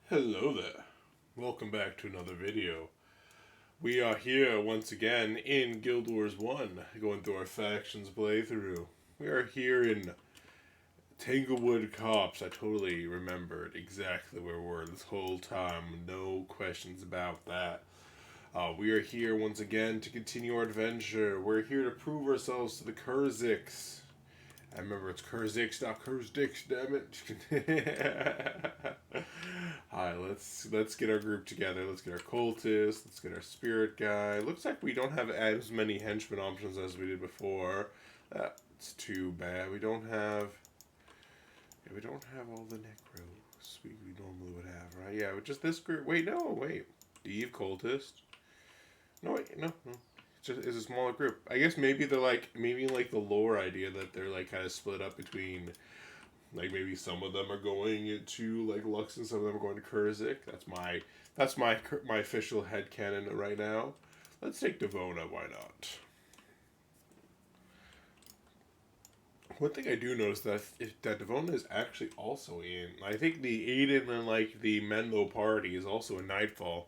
Hello there. Welcome back to another video. We are here once again in Guild Wars 1, going through our factions playthrough. We are here in Tanglewood Copse. I totally remembered exactly where we were this whole time. No questions about that. We are here once again to continue our adventure. We're here to prove ourselves to the Kurziks. I remember it's Kurzix, not Kurzdix, damn it. Alright, let's get our group together. Let's get our cultist. Let's get our spirit guy. Looks like we don't have as many henchmen options as we did before. That's too bad. We don't have all the necros we normally would have, right? Yeah, with just this group. Wait, no, wait. Eve cultist. No, wait, no. It's a smaller group. I guess maybe they're like the lore idea that they're like kind of split up between, like maybe some of them are going to like Lux and some of them are going to Kurzik. That's my official headcanon right now. Let's take Devona. Why not? One thing I do notice that Devona is actually also in. I think the Aiden and like the Menlo party is also in Nightfall,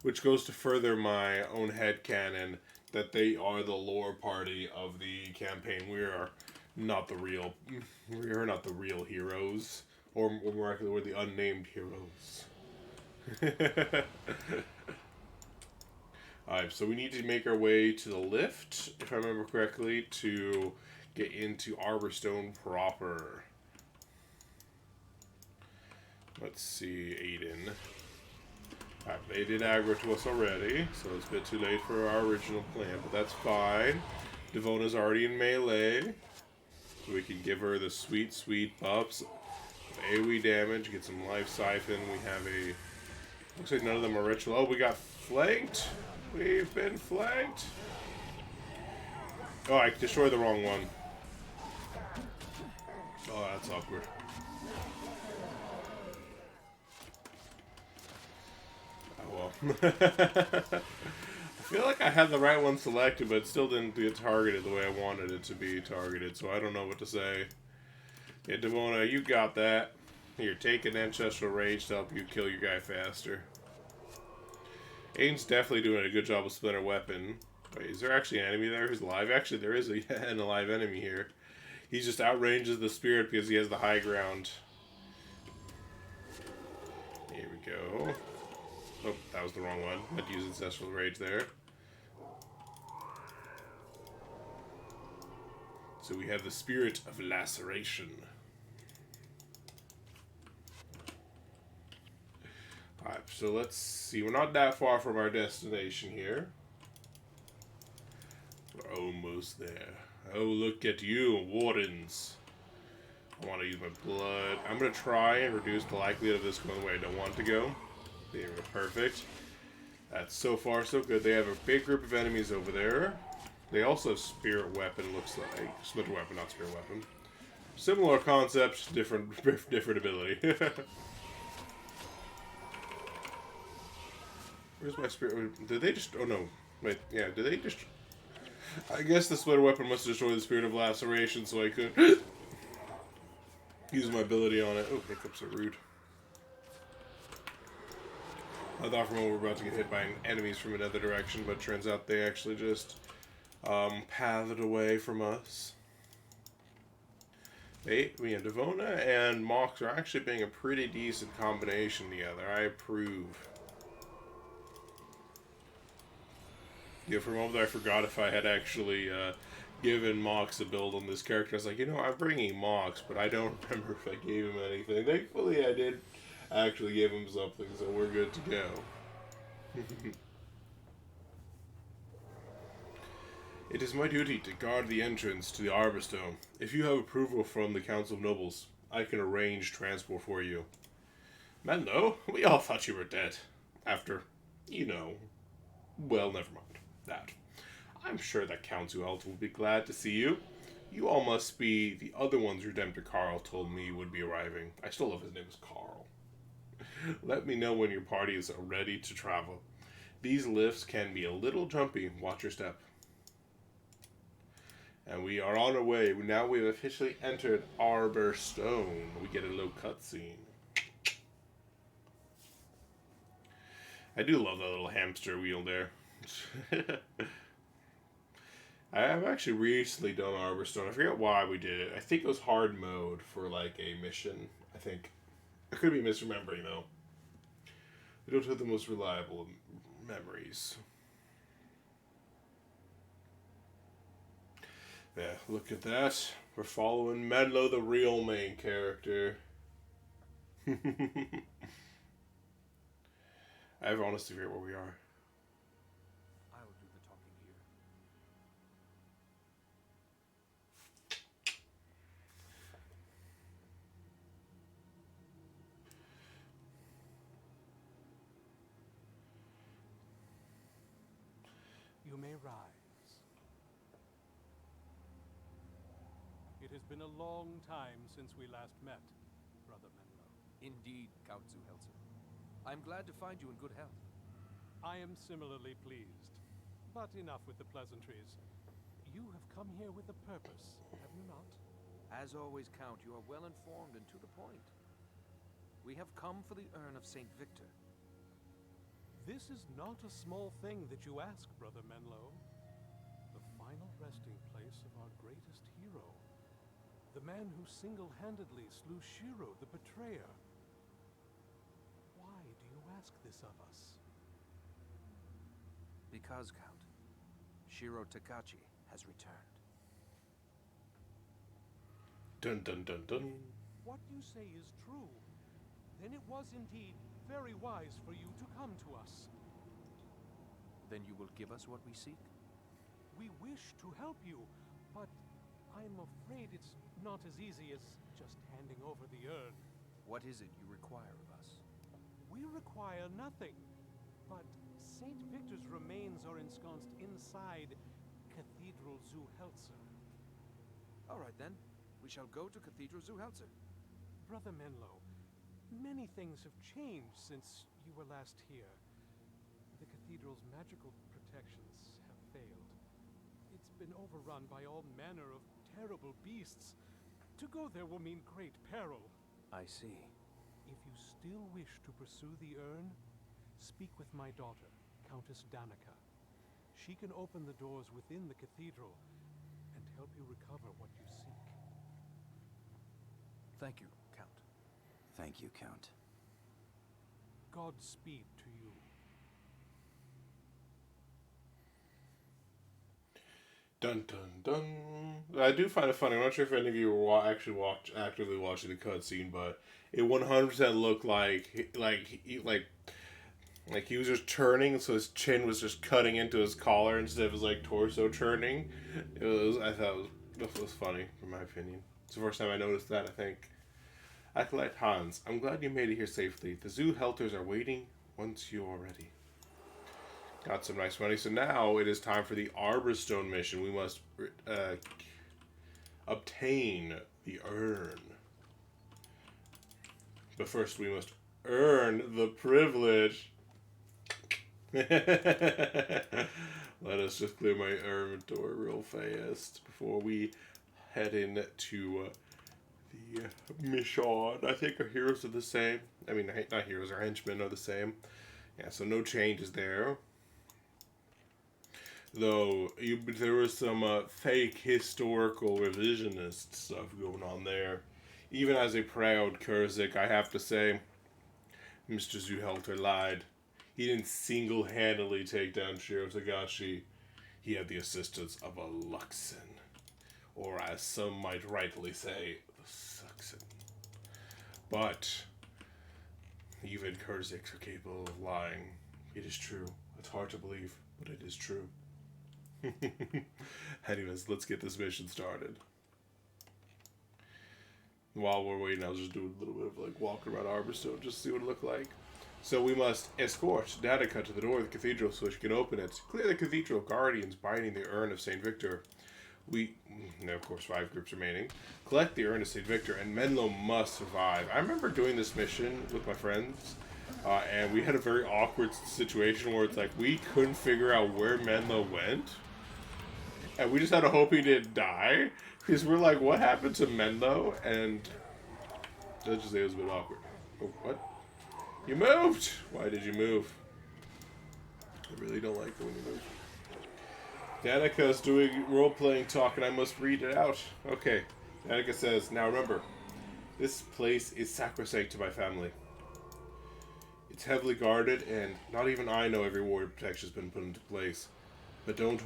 which goes to further my own headcanon that they are the lore party of the campaign. We are not the real heroes, or more accurately, we're the unnamed heroes. Alright, so we need to make our way to the lift, if I remember correctly, to get into Arborstone proper. Let's see, Aiden. Alright, they did aggro to us already, so it's a bit too late for our original plan, but that's fine. Devona's already in melee, so we can give her the sweet, sweet buffs of AoE damage, get some life siphon. We have a... Looks like none of them are ritual. Oh, we got flanked! We've been flanked! Oh, I destroyed the wrong one. Oh, that's awkward. I feel like I had the right one selected, but it still didn't get targeted the way I wanted it to be targeted, so I don't know what to say. Yeah, Devona, you got that. Here, take an Ancestral Rage to help you kill your guy faster. Aiden's definitely doing a good job with Splinter Weapon. Wait, is there actually an enemy there who's alive? Actually, there is an alive enemy here. He just outranges the spirit because he has the high ground. Here we go. Oh, that was the wrong one. I had to use Ancestral Rage there. So we have the Spirit of Laceration. Alright, so let's see. We're not that far from our destination here. We're almost there. Oh, look at you, Wardens. I want to use my blood. I'm going to try and reduce the likelihood of this going the way I don't want it to go. There we go, perfect. That's so far so good. They have a big group of enemies over there. They also have spirit weapon, looks like. Splinter weapon, not spirit weapon. Similar concept, different ability. Where's my spirit? Did they just... Oh no. Wait, yeah, did they just... I guess the splinter weapon must destroy the spirit of laceration so I could use my ability on it. Oh, hiccups are rude. I thought for a moment we were about to get hit by enemies from another direction, but it turns out they actually just pathed away from us. We have Devona and Mox are actually being a pretty decent combination together. I approve. Yeah, for a moment I forgot if I had actually given Mox a build on this character. I was like, you know, I'm bringing Mox, but I don't remember if I gave him anything. Thankfully I did actually give him something, so we're good to go. It is my duty to guard the entrance to the Arborstone. If you have approval from the Council of Nobles, I can arrange transport for you. Menlo, we all thought you were dead. After, you know... Well, never mind. That. I'm sure that Count Zuelt will be glad to see you. You all must be the other ones Redemptor Carl told me would be arriving. I still love his name as Carl. Let me know when your party is ready to travel. These lifts can be a little jumpy. Watch your step. And we are on our way. Now we've officially entered Arborstone. We get a little cutscene. I do love that little hamster wheel there. I have actually recently done Arborstone. I forget why we did it. I think it was hard mode for like a mission. I think. I could be misremembering though. We don't have the most reliable memories. Yeah, look at that. We're following Menlo, the real main character. I have honestly forget where we are. I'll do the talking here. You may rise. It has been a long time since we last met, Brother Menlo. Indeed, Count zu Heltzer. I'm glad to find you in good health. I am similarly pleased. But enough with the pleasantries. You have come here with a purpose, have you not? As always, Count, you are well informed and to the point. We have come for the Urn of Saint Viktor. This is not a small thing that you ask, Brother Menlo. The final resting place of our greatest hero. The man who single-handedly slew Shiro, the betrayer. Why do you ask this of us? Because, Count, Shiro Tagachi has returned. Dun dun dun dun. What you say is true. Then it was indeed very wise for you to come to us. Then you will give us what we seek? We wish to help you, but I'm afraid it's not as easy as just handing over the urn. What is it you require of us? We require nothing, but Saint Victor's remains are ensconced inside Cathedral zu Heltzer. All right, then. We shall go to Cathedral zu Heltzer. Brother Menlo, many things have changed since you were last here. The cathedral's magical protections have failed. It's been overrun by all manner of terrible beasts. To go there will mean great peril. I see. If you still wish to pursue the urn, speak with my daughter, Countess Danica. She can open the doors within the cathedral and help you recover what you seek. Thank you, Count. Thank you, Count. Godspeed to you. Dun dun dun. I do find it funny. I'm not sure if any of you were actively watching the cutscene, but it 100% looked like he was just turning, so his chin was just cutting into his collar instead of his like torso turning. I thought it was funny, in my opinion. It's the first time I noticed that, I think. Acolyte Hans, I'm glad you made it here safely. The Zoo Helters are waiting once you are ready. Got some nice money. So now it is time for the Arborstone mission. We must obtain the urn. But first we must earn the privilege. Let us just clear my inventory real fast before we head into the mission. I think our heroes are the same. I mean, not heroes, our henchmen are the same. Yeah, so no changes there. Though, there was some fake historical revisionist stuff going on there. Even as a proud Kurzik, I have to say, Mr. zu Heltzer lied. He didn't single-handedly take down Shiro Tagachi. He had the assistance of a Luxon. Or as some might rightly say, the Suxon. But, even Kurziks are capable of lying. It is true. It's hard to believe, but it is true. Anyways, let's get this mission started. While we're waiting, I'll just do a little bit of like walking around Arborstone just to see what it looked like. So we must escort Danica to the door of the cathedral so she can open it. Clear the cathedral guardians binding the Urn of Saint Viktor. Of course, 5 groups remaining. Collect the Urn of Saint Viktor, and Menlo must survive. I remember doing this mission with my friends, and we had a very awkward situation where it's like we couldn't figure out where Menlo went. And we just had to hope he didn't die. Because we're like, what happened to Menlo? And let's just say it was a bit awkward. Oh, what? You moved! Why did you move? I really don't like it when you move. Danika's doing role-playing talk and I must read it out. Okay. Danika says, now remember, this place is sacrosanct to my family. It's heavily guarded and not even I know every ward protection has been put into place. But don't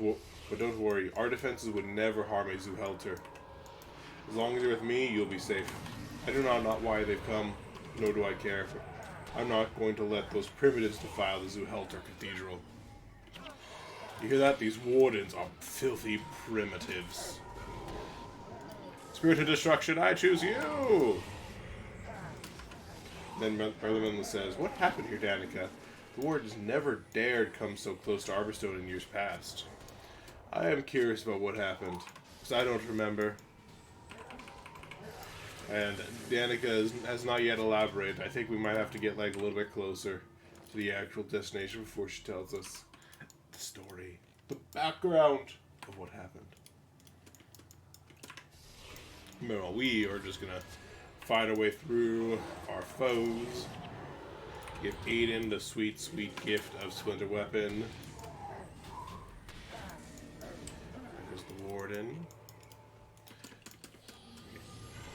worry, our defenses would never harm a Zoo Helter. As long as you're with me, you'll be safe. I do not know why they've come, nor do I care. I'm not going to let those primitives defile the Zoo Helter Cathedral. You hear that? These wardens are filthy primitives. Spirit of destruction, I choose you! Then Brother Menlo says, what happened here, Danika? The wardens never dared come so close to Arborstone in years past. I am curious about what happened, because I don't remember. And Danika has not yet elaborated. I think we might have to get like a little bit closer to the actual destination before she tells us the story, the background of what happened. No, we are just gonna fight our way through our foes. Give Aiden the sweet, sweet gift of Splinter Weapon. There's the Warden.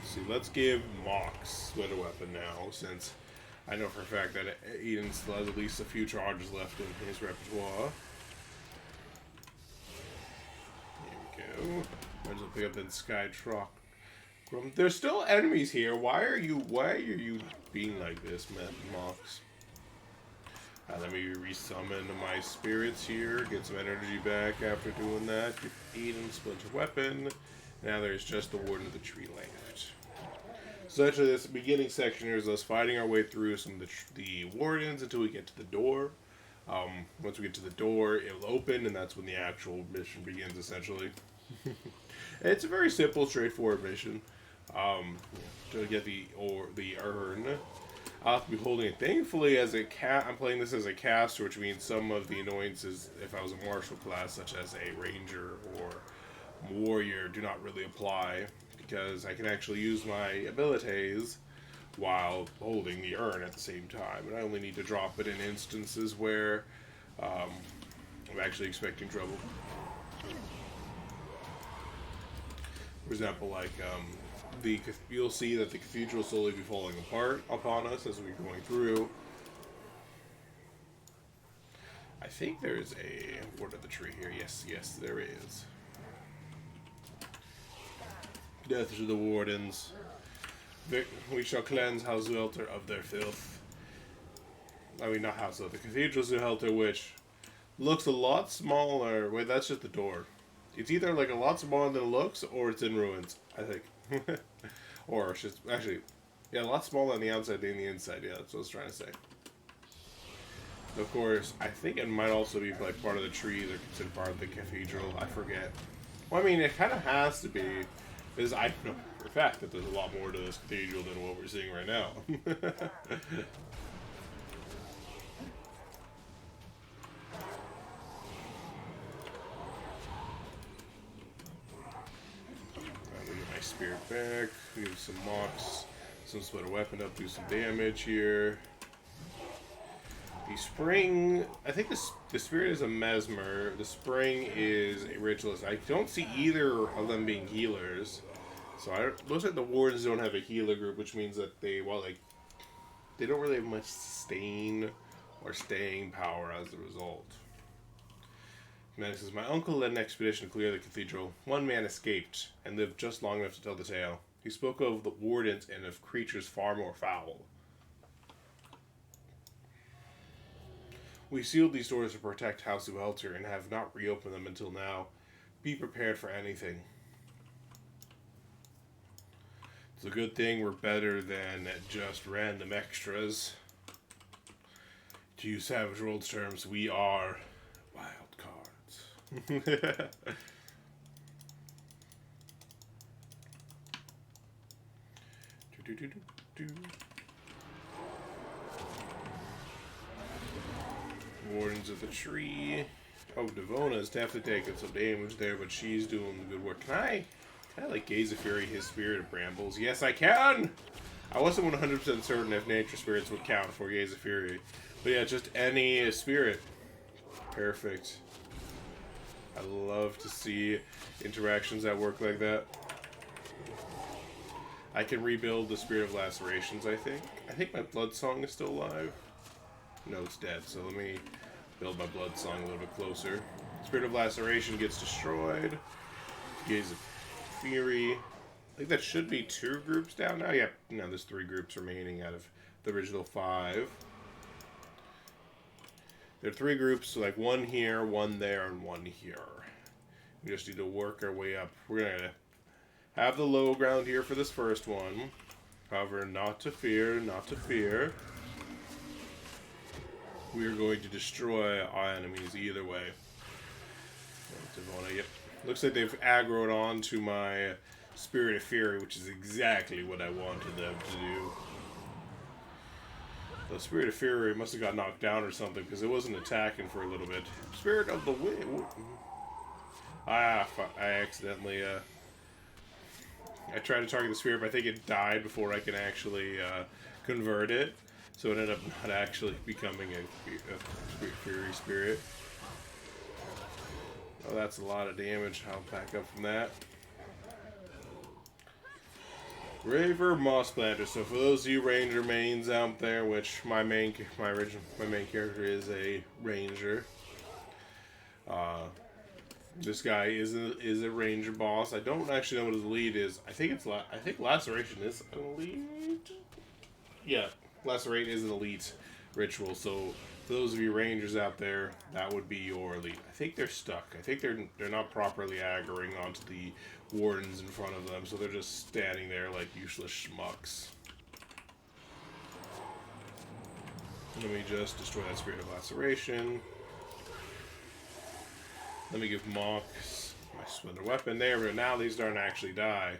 See, let's give Mox Splinter Weapon now, since I know for a fact that Eden still has at least a few charges left in his repertoire. Here we go. Might as well pick up that Sky Truck. There's still enemies here. Why are you being like this, Mox? Let me resummon my spirits here. Get some energy back after doing that. Give Eden Splinter Weapon. Now there's just the Warden of the Tree left. So actually, this beginning section here is us fighting our way through some of the wardens until we get to the door. Once we get to the door, it'll open, and that's when the actual mission begins, essentially. It's a very simple, straightforward mission. To get the urn. I'll have to be holding it. Thankfully, as a I'm playing this as a caster, which means some of the annoyances, if I was a martial class, such as a ranger or warrior, do not really apply, because I can actually use my abilities while holding the urn at the same time, and I only need to drop it in instances where I'm actually expecting trouble. For example, like you'll see that the cathedral will slowly be falling apart upon us as we're going through. I think there's a Ward of the Tree here. Yes, there is. Death to the wardens. We shall cleanse House Helter of their filth. I mean, not House Helter. The Cathedral Helter, which looks a lot smaller. Wait, that's just the door. It's either like a lot smaller than it looks, or it's in ruins, I think. Or it's just, actually, yeah, a lot smaller on the outside than the inside. Yeah, that's what I was trying to say. Of course, I think it might also be like part of the trees or considered part of the cathedral. I forget. Well, I mean, it kind of has to be, because I know for a fact that there's a lot more to this cathedral than what we're seeing right now. Spirit back, give some mocks, some Splinter Weapon up, do some damage here. The spring, I think the spirit is a mesmer, the spring is a ritualist. I don't see either of them being healers. So it looks like the wardens don't have a healer group, which means that they don't really have much sustain or staying power as a result. Manic says, my uncle led an expedition to clear the cathedral. One man escaped and lived just long enough to tell the tale. He spoke of the wardens and of creatures far more foul. We sealed these doors to protect House of Heltzer and have not reopened them until now. Be prepared for anything. It's a good thing we're better than just random extras. To use Savage Worlds terms, we are wild cards. Wardens of the Tree. Oh, Devona's definitely taking some damage there, but she's doing the good work. Can I like Gaze of Fury his Spirit of Brambles? Yes, I can! I wasn't 100% certain if Nature Spirits would count for Gaze of Fury. But yeah, just any spirit. Perfect. I love to see interactions that work like that. I can rebuild the Spirit of Lacerations, I think. I think my Blood Song is still alive. No, it's dead, so let me build my Blood Song a little bit closer. Spirit of Laceration gets destroyed. Gaze of Fury. I think that should be 2 groups down now. Yeah, no, there's 3 groups remaining out of the original 5. There are 3 groups, so like 1 here, 1 there, and 1 here. We just need to work our way up. We're gonna have the low ground here for this first one. However, not to fear, not to fear. We are going to destroy our enemies either way. Yep. Looks like they've aggroed on to my Spirit of Fury, which is exactly what I wanted them to do. The Spirit of Fury must have got knocked down or something, because it wasn't attacking for a little bit. Spirit of the Wind. I accidentally, I tried to target the Spirit, but I think it died before I can actually convert it. So it ended up not actually becoming a Fury Spirit. Oh, that's a lot of damage. I'll back up from that. Raver Moss Planter. So for those of you Ranger mains out there, which my main character is a Ranger. This guy is a Ranger boss. I don't actually know what his lead is. I think Laceration is an elite. Yeah, Lacerate is an elite ritual. So for those of you Rangers out there, that would be your elite. I think they're stuck. I think they're not properly aggroing onto the wardens in front of them, so they're just standing there like useless schmucks. Let me just destroy that Spirit of Laceration. Let me give Mox my Splinter Weapon there, but now these don't actually die.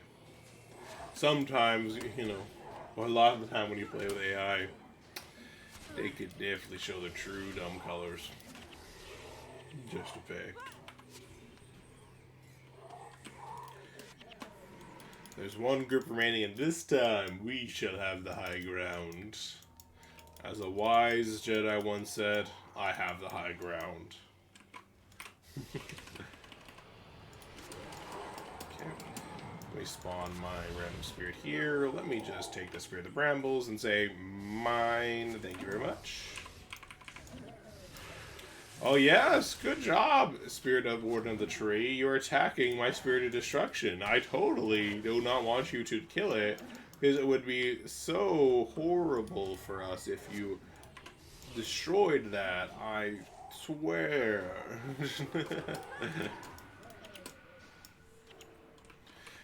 Sometimes, you know, well, a lot of the time when you play with AI, they could definitely show their true dumb colors. Just a fact. There's 1 group remaining, and this time we shall have the high ground. As a wise Jedi once said, I have the high ground. Okay. Let me spawn my random spirit here. Let me just take the Spirit of the Brambles and say, mine. Thank you very much. Oh yes, good job, Spirit of Warden of the Tree. You're attacking my Spirit of Destruction. I totally do not want you to kill it, because it would be so horrible for us if you destroyed that. I swear.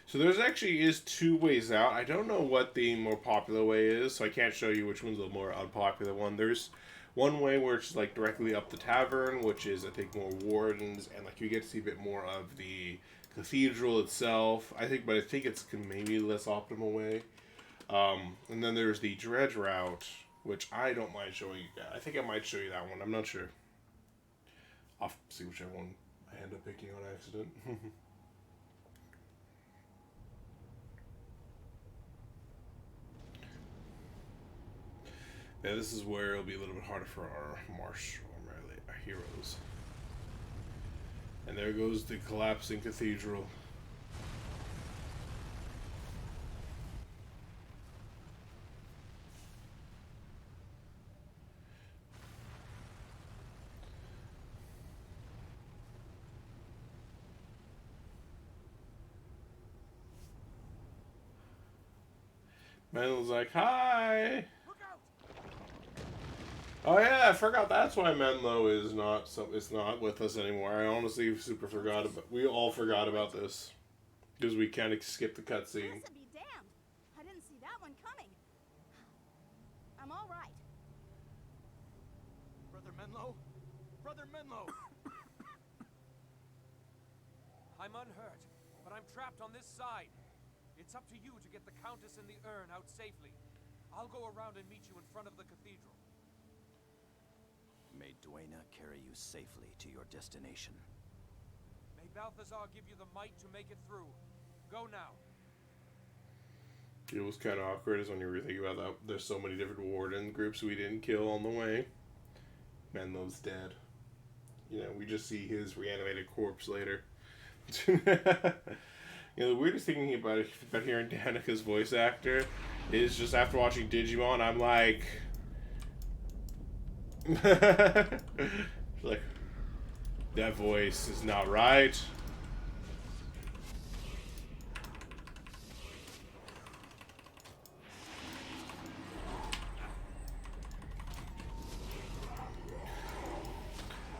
So there's actually is 2 ways out. I don't know what the more popular way is, so I can't show you which one's the more unpopular one. There's one way where it's like directly up the tavern, which is I think more wardens, and like you get to see a bit more of the cathedral itself. But I think it's maybe less optimal way. And then there's the dredge route, which I don't mind showing you guys. I think I might show you that one. I'm not sure. I'll see whichever one I end up picking on accident. Yeah, this is where it'll be a little bit harder for our heroes. And there goes the collapsing cathedral. Mendel's like, hi! Oh yeah, I forgot. That's why Menlo is not with us anymore. I honestly super forgot about. We all forgot about this because we kind of skipped the cutscene. Be damned! I didn't see that one coming. I'm all right. Brother Menlo, Brother Menlo. I'm unhurt, but I'm trapped on this side. It's up to you to get the Countess and the urn out safely. I'll go around and meet you in front of the cathedral. May Duena carry you safely to your destination. May Balthazar give you the might to make it through. Go now. It was kind of awkward as when you were thinking about that. There's so many different warden groups we didn't kill on the way. Menlo's dead. you know, we just see his reanimated corpse later. You know, the weirdest thing about hearing Danica's voice actor is just after watching Digimon, I'm like, like, that voice is not right.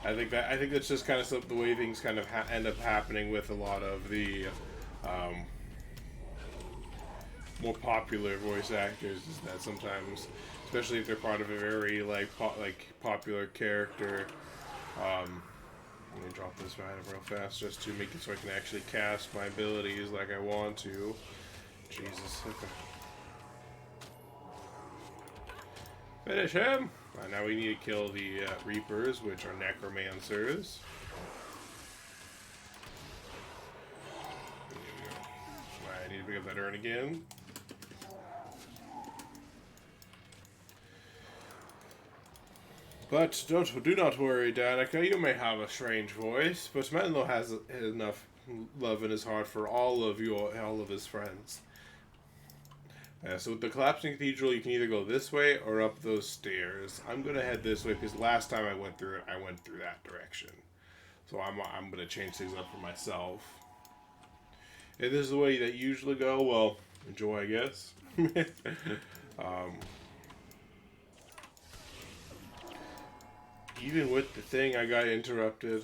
I think that's just kind of the way things kind of end up happening with a lot of the more popular voice actors. Is that sometimes, especially if they're part of a very popular character. Let me drop this item real fast just to make it so I can actually cast my abilities like I want to. Jesus. Okay. Finish him! Now we need to kill the Reapers, which are necromancers. I need to pick up that urn again. But do not worry, Danica. You may have a strange voice, but Menlo has enough love in his heart for all of his friends. So with the collapsing cathedral, you can either go this way or up those stairs. I'm gonna head this way because last time I went through it, I went through that direction. So I'm gonna change things up for myself. If this is the way that you usually go, well, enjoy, I guess. Even with the thing, I got interrupted.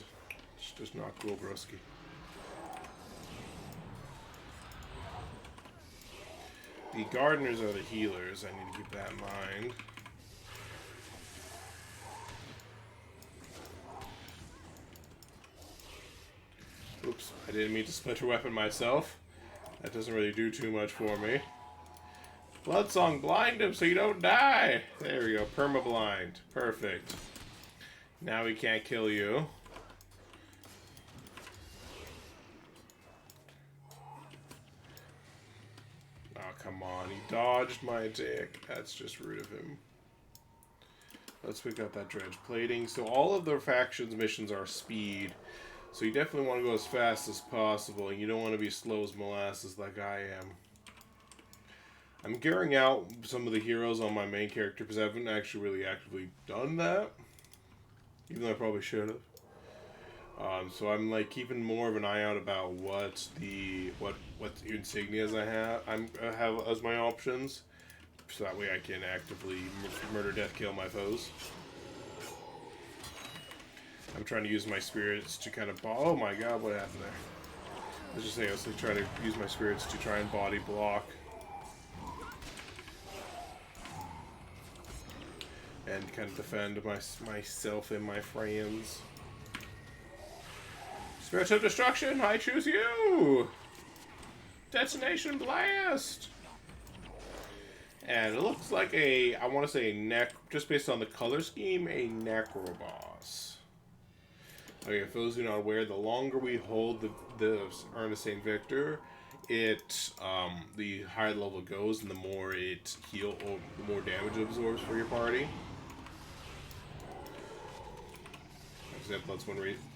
It's just not cool, broski. The gardeners are the healers. I need to keep that in mind. Oops, I didn't mean to splinter weapon myself. That doesn't really do too much for me. Bloodsong, blind him so you don't die! There we go, perma-blind. Perfect. Now we can't kill you. Come on, he dodged my attack. That's just rude of him. Let's pick up that dredge plating. So all of the factions missions are speed. So you definitely want to go as fast as possible. And you don't want to be slow as molasses like I am. I'm gearing out some of the heroes on my main character because I haven't actually really actively done that. Even though I probably should have. So I'm like keeping more of an eye out about what insignias I have as my options, so that way I can actively murder, death, kill my foes. I'm trying to use my spirits to kind of oh my god, what happened there? I was just saying, I was trying to use my spirits to try and body block and kind of defend myself and my friends. Spirit of Destruction, I choose you! Detonation Blast! And it looks like I want to say just based on the color scheme, a Necroboss. Okay, for those who are not aware, the longer we hold the Urn of Saint Viktor, the higher the level it goes and the more it the more damage it absorbs for your party. That's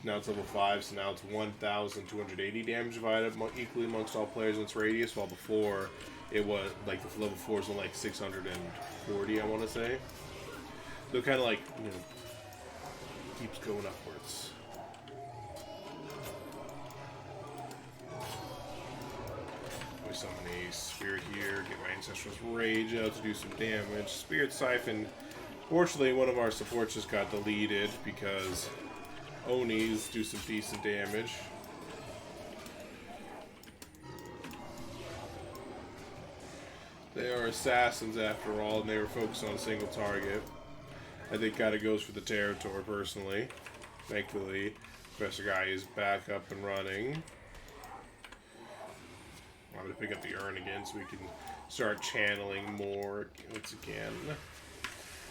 now it's level 5, so now it's 1,280 damage divided equally amongst all players in its radius, while before it was like the level 4 is only like 640, I want to say. So it kind of like, you know, keeps going upwards. We summon a spirit here, get my Ancestral's Rage out to do some damage. Spirit Siphon. Fortunately, one of our supports just got deleted because Onis do some decent damage. They are assassins after all, and they were focused on a single target. I think kind of goes for the territory personally. Thankfully, Professor Guy is back up and running. I'm going to pick up the urn again so we can start channeling more once again.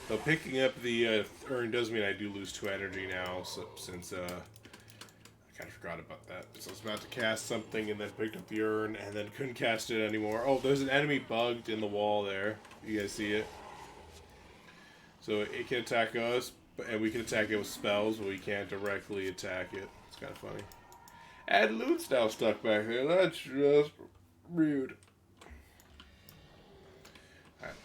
So picking up the urn does mean I do lose 2 energy now, since I kind of forgot about that. So I was about to cast something and then picked up the urn and then couldn't cast it anymore. Oh, there's an enemy bugged in the wall there. You guys see it? So it can attack us, And we can attack it with spells, but we can't directly attack it. It's kind of funny. And loot's now stuck back there. That's just rude. Alright.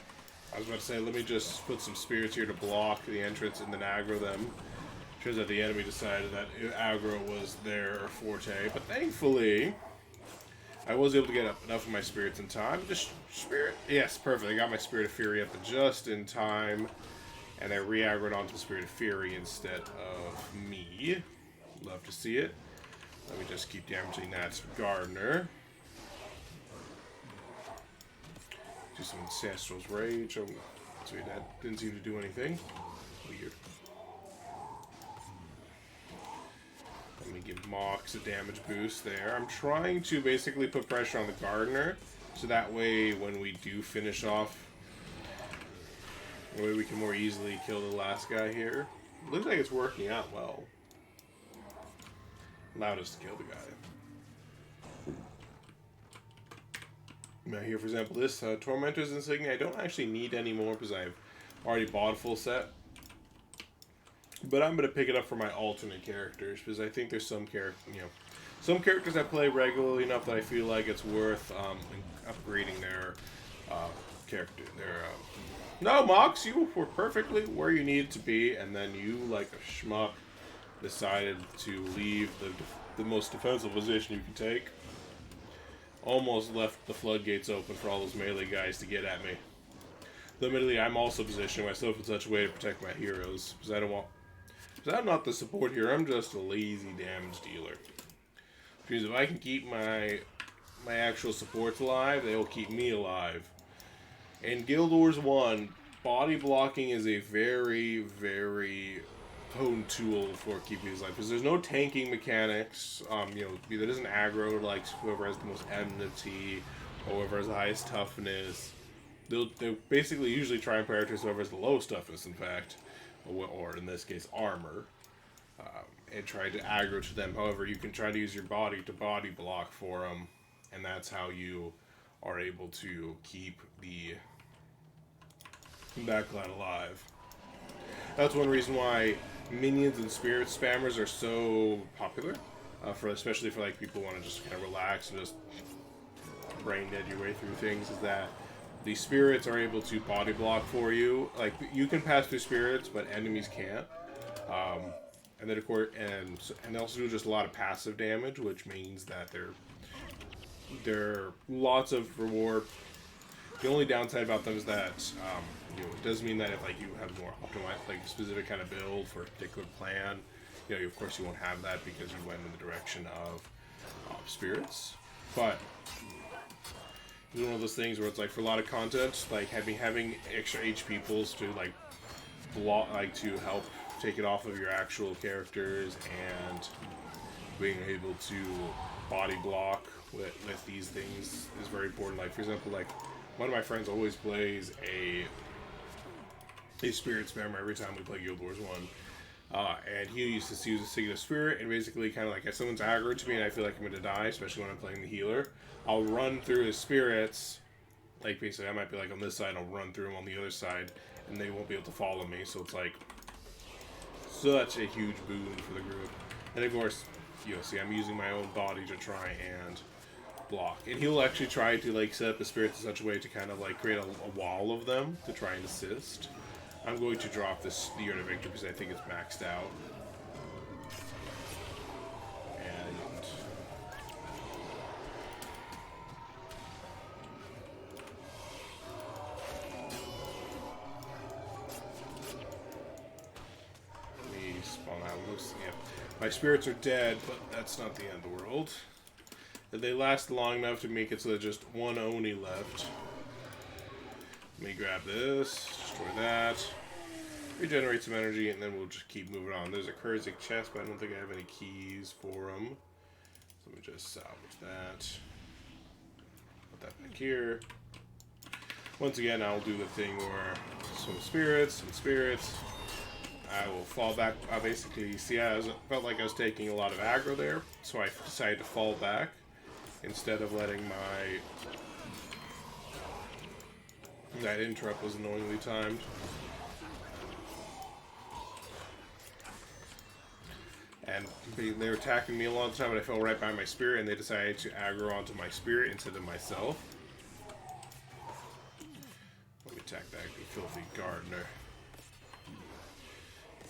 I was about to say, let me just put some spirits here to block the entrance and then aggro them. Turns out the enemy decided that aggro was their forte, but thankfully I was able to get up enough of my spirits in time. Just spirit, yes, perfect. I got my Spirit of Fury up just in time, and I re-aggroed onto the Spirit of Fury instead of me. Love to see it. Let me just keep damaging that Gardener. Do some Ancestral's Rage. Oh, sweet, that didn't seem to do anything. Weird. Let me give Mox a damage boost there. I'm trying to basically put pressure on the Gardener, so that way when we do finish off, that way we can more easily kill the last guy here. Looks like it's working out well. Allowed us to kill the guy. Now here, for example, this Tormentor's Insignia, I don't actually need anymore because I've already bought a full set. But I'm going to pick it up for my alternate characters, because I think there's some some characters I play regularly enough that I feel like it's worth upgrading their character. No, Mox, you were perfectly where you needed to be, and then you, like a schmuck, decided to leave the most defensive position you can take. Almost left the floodgates open for all those melee guys to get at me. Admittedly, I'm also positioning myself in such a way to protect my heroes, because because I'm not the support here, I'm just a lazy damage dealer. Because if I can keep my actual supports alive, they will keep me alive. In Guild Wars 1, body blocking is a very, very potent tool for keeping these alive. Because there's no tanking mechanics, there isn't aggro like whoever has the most enmity, or whoever has the highest toughness. They'll basically usually try and prioritize whoever has the lowest toughness, in fact. Or in this case, armor, and try to aggro to them. However, you can try to use your body to body block for them, and that's how you are able to keep the backline alive. That's one reason why minions and spirit spammers are so popular, especially for like people who want to just kind of relax and just brain dead your way through things. Is that the spirits are able to body block for you. Like, you can pass through spirits, but enemies can't. And then, of course, and they also do just a lot of passive damage, which means that they're lots of reward. The only downside about them is that it does mean that if like you have more optimized, like specific kind of build for a particular plan, of course you won't have that because you went in the direction of spirits. But it's one of those things where it's like for a lot of content, like having extra HP pools to like block, like to help take it off of your actual characters, and being able to body block with these things is very important. Like for example, like one of my friends always plays a spirit spammer every time we play Guild Wars 1. And he used to use a Signet Spirit, and basically kind of like if someone's aggro to me and I feel like I'm going to die, especially when I'm playing the healer, I'll run through his spirits. Like basically I might be like on this side, I'll run through them on the other side, and they won't be able to follow me. So it's like such a huge boon for the group. And of course, see, I'm using my own body to try and block. And he'll actually try to like set up the spirits in such a way to kind of like create a wall of them to try and assist. I'm going to drop the Urn of Victor because I think it's maxed out. And let me spawn out. Yeah. My spirits are dead, but that's not the end of the world. They last long enough to make it so there's just one Oni left. Let me grab this, destroy that, regenerate some energy, and then we'll just keep moving on. There's a Kurzik chest, but I don't think I have any keys for them. So let me just salvage that. Put that back here. Once again, I'll do the thing where some spirits. I will fall back. I basically, see, I felt like I was taking a lot of aggro there, so I decided to fall back instead of letting that interrupt was annoyingly timed. And they were attacking me a long time, and I fell right by my spirit, and they decided to aggro onto my spirit instead of myself. Let me attack that filthy gardener.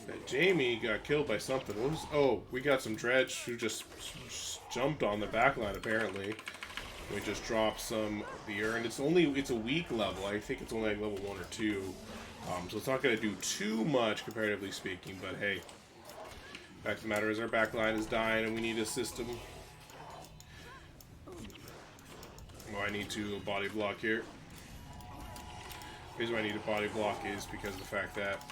That Jamie got killed by something. What was, oh, we got some dredge who just jumped on the backline apparently. We just dropped some of the urn. It's a weak level. I think it's only like level 1 or 2. So it's not going to do too much comparatively speaking, but hey. Fact of the matter is our backline is dying and we need a system. Oh, I need to body block here. The reason why I need a body block is because of the fact that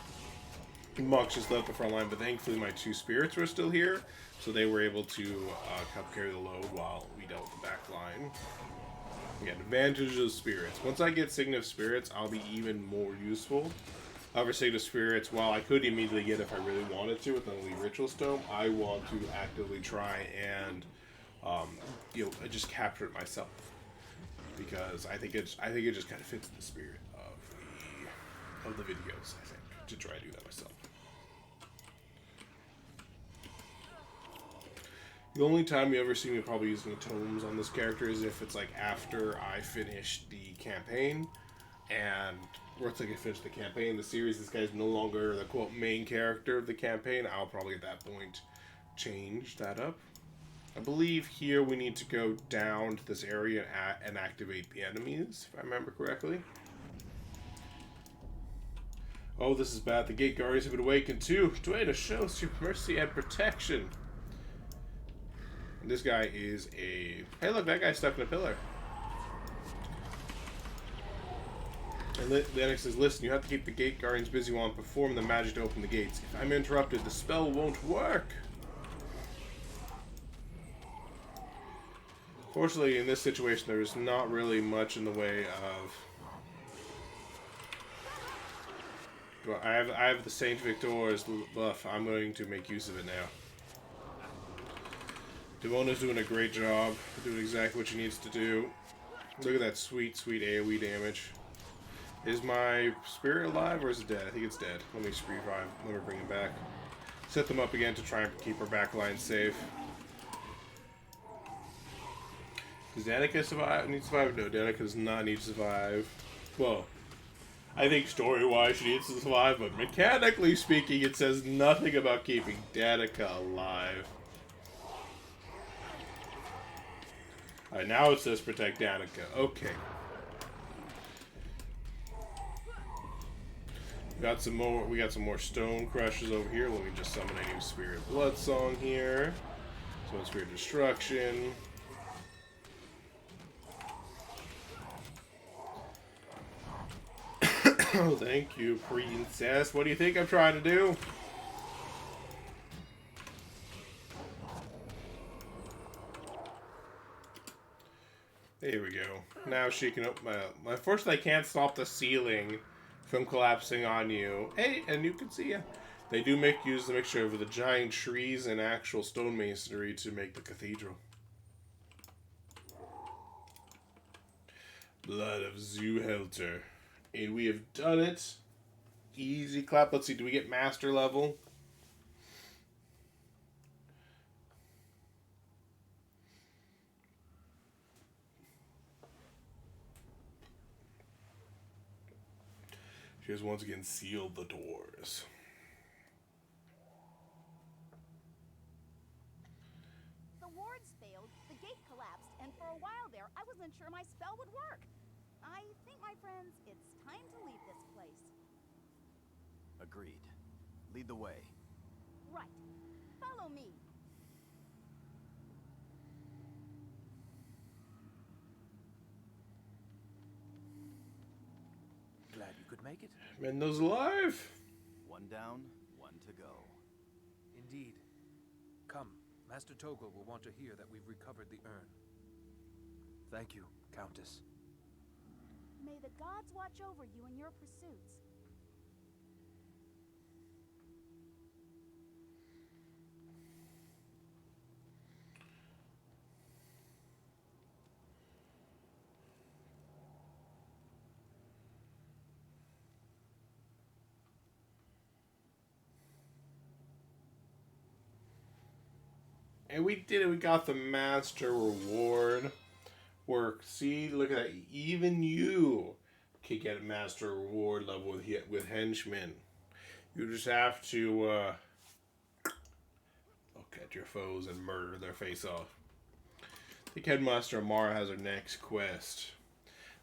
monks just left the front line, but thankfully my 2 spirits were still here, so they were able to help carry the load while we dealt with the back line. Again, advantage of spirits. Once I get Signet of Spirits, I'll be even more useful. However, Signet of Spirits, while I could immediately get if I really wanted to with the Elite Ritual Stone, I want to actively try and just capture it myself. Because I think it just kind of fits the spirit of the videos, I think, to try to do that myself. The only time you ever see me probably using the tomes on this character is if it's like after I finish the campaign, and once I can finish the campaign, the series, this guy's no longer the quote main character of the campaign, I'll probably at that point change that up. I believe here we need to go down to this area and activate the enemies, if I remember correctly. Oh, this is bad. The gate guardians have been awakened too. Dwayne, show us your mercy and protection. And this guy is a... Hey, look, that guy's stuck in a pillar. And Lennox says, listen, you have to keep the gate guardians busy while I perform the magic to open the gates. If I'm interrupted, the spell won't work. Fortunately, in this situation, there's not really much in the way of... Well, I have the Saint Viktor's buff. I'm going to make use of it now. Devona's doing a great job, doing exactly what she needs to do. Look at that sweet, sweet AoE damage. Is my spirit alive or is it dead? I think it's dead. Let me revive. Let me bring him back. Set them up again to try and keep our backline safe. Does Danica survive? Need to survive? No, Danica does not need to survive. Well, I think story-wise she needs to survive, but mechanically speaking, it says nothing about keeping Danica alive. Alright, now it says protect Danica. Okay. We got some more stone crushes over here. Let me just summon a new Spirit Blood Song here. Summon Spirit Destruction. Oh, thank you, Princess. What do you think I'm trying to do? There we go. Now she can open my... Unfortunately, I can't stop the ceiling from collapsing on you. Hey, and you can see ya. They do use the mixture of the giant trees and actual stone masonry to make the cathedral. Blood of Heltzer. And we have done it. Easy clap. Let's see, do we get master level? She has once again sealed the doors. The wards failed, the gate collapsed, and for a while there, I wasn't sure my spell would work. I think, my friends, it's time to leave this place. Agreed. Lead the way. Right. Follow me. Glad you could make it. Mendo's alive. One down, one to go. Indeed. Come, Master Togo will want to hear that we've recovered the urn. Thank you, Countess. May the gods watch over you in your pursuits. And we did it. We got the master reward. Work. See, look at that. Even you can get a master reward level with henchmen. You just have to look at your foes and murder their face off. I think Headmaster Amara has her next quest.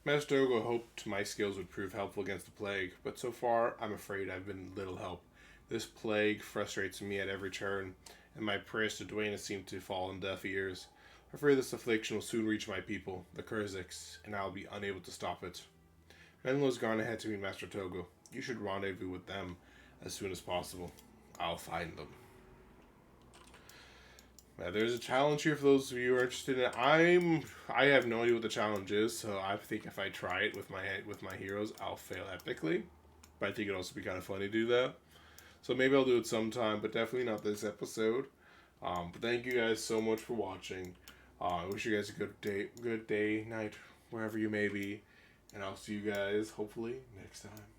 Master Ogo hoped my skills would prove helpful against the plague, but so far I'm afraid I've been little help. This plague frustrates me at every turn, and my prayers to Duena seem to fall on deaf ears. I fear this affliction will soon reach my people, the Kurziks, and I'll be unable to stop it. Menlo's gone ahead to meet Master Togo. You should rendezvous with them as soon as possible. I'll find them. Now, there's a challenge here for those of you who are interested in it. I have no idea what the challenge is, so I think if I try it with my heroes, I'll fail epically. But I think it'd also be kind of funny to do that. So maybe I'll do it sometime, but definitely not this episode. But thank you guys so much for watching. I wish you guys a good day, night, wherever you may be. And I'll see you guys, hopefully, next time.